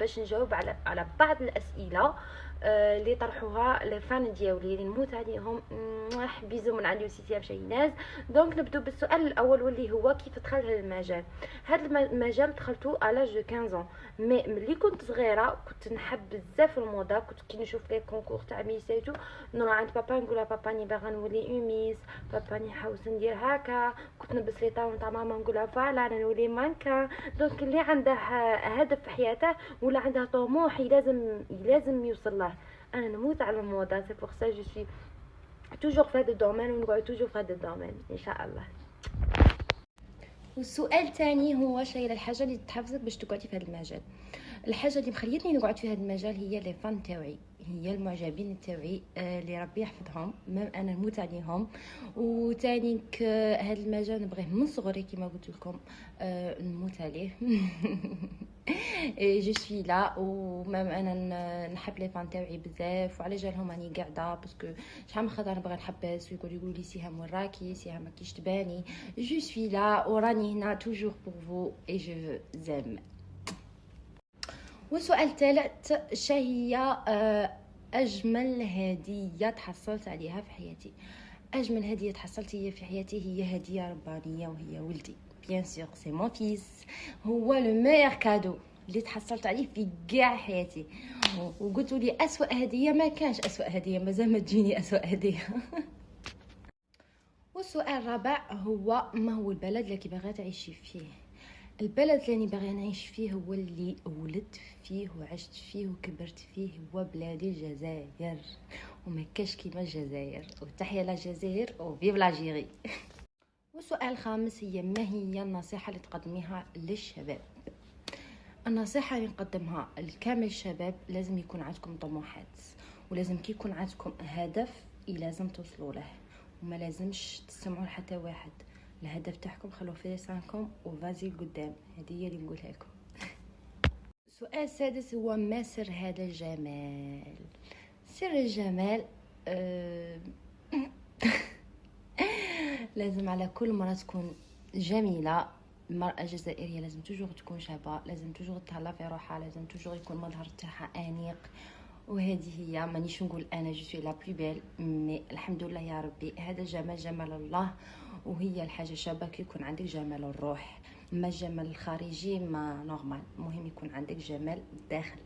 باش نجاوب على بعض الاسئله اللي طرحوها لي فان ديالي اللي نموت عليهم. بيزو من عندي وسيتي شيناز. دونك نبدو بالسؤال الاول واللي هو كيف دخلت هذا المجال. هذا المجال دخلته على 15 مي ملي كنت صغيره كنت نحب بزاف الموضه. كنت كي نشوف لي كونكور تاع ميساتو نروح عند بابا نقول لها بابا ني باغا نولي ميس، بابا ني حاوس ندير هكا. كنت نلبس لي طاون تاع ماما نقول لها فوالا انا نولي مانكا. دونك اللي عنده هدف في حياته ولا عنده طموح لازم يوصل له. انا نموت على الموضه، سي بور سا جو سوي توجور في هذا الدومين ونقعد توجور في هذا الدومين ان شاء الله. والسؤال الثاني هو شايله الحاجه اللي تحفزك باش تقعدي في هذا المجال. الحاجه اللي مخليتني نقعد في هذا المجال هي لي فان تاوعي، هي المعجبين تاوعي اللي ربي يحفظهم، مام انا نموت عليهم. وتانيك هذا المجال نبغيه من صغري كما قلت لكم، نموت عليه. جو سوي لا ومام انا نحب لي فان تاوعي بزاف. وعلى جالهم راني قاعده باسكو شحال من خطره نبغي نحبس ويقولوا لي سيها وين راكي، سيها ما كيش تباني. جو سوي لا وراني هنا توجور بور فو اي جو زيم. والسؤال الثالث، شهي أجمل هدية تحصلت عليها في حياتي؟ أجمل هدية تحصلت هي في حياتي هي هدية ربانية وهي ولدي. بيان سور سي مون فيس، هو لو ميور كادو اللي تحصلت عليه في كاع حياتي. وقلتوا لي أسوأ هدية، ما كانش أسوأ هدية، مازال ما تجيني أسوأ هدية. والسؤال الرابع هو ما هو البلد اللي باغا تعيشي فيه؟ البلد اللي باغي نعيش فيه هو اللي ولدت فيه وعشت فيه وكبرت فيه، هو بلادي الجزائر. وما كاش كيما الجزائر، وتحيا للجزائر وفيف لاجيري. والسؤال الخامس هي ما هي النصيحه اللي تقدميها للشباب؟ النصيحه اللي نقدمها لكامل الشباب، لازم يكون عندكم طموحات، ولازم كي يكون عندكم هدف لازم توصلوا له، وما لازمش تسمعوا لحتى واحد. الهدف تاعكم خلوه في لسانكم وفازي قدام. هذه هي اللي نقولها لكم. السؤال السادس هو ما سر هذا الجمال؟ سر الجمال لازم على كل مرة تكون جميلة. المرأة الجزائرية لازم توجور تكون شابة، لازم توجور تهلا في روحها، لازم توجور يكون مظهر تاعها انيق. وهذه هي، مانيش نقول انا جو سوي لا بلو بيل، مي الحمد لله يا ربي هذا الجمال جمال الله. وهي الحاجه شابه كي يكون عندك جمال الروح، ما الجمال الخارجي ما نورمال، المهم يكون عندك جمال الداخل.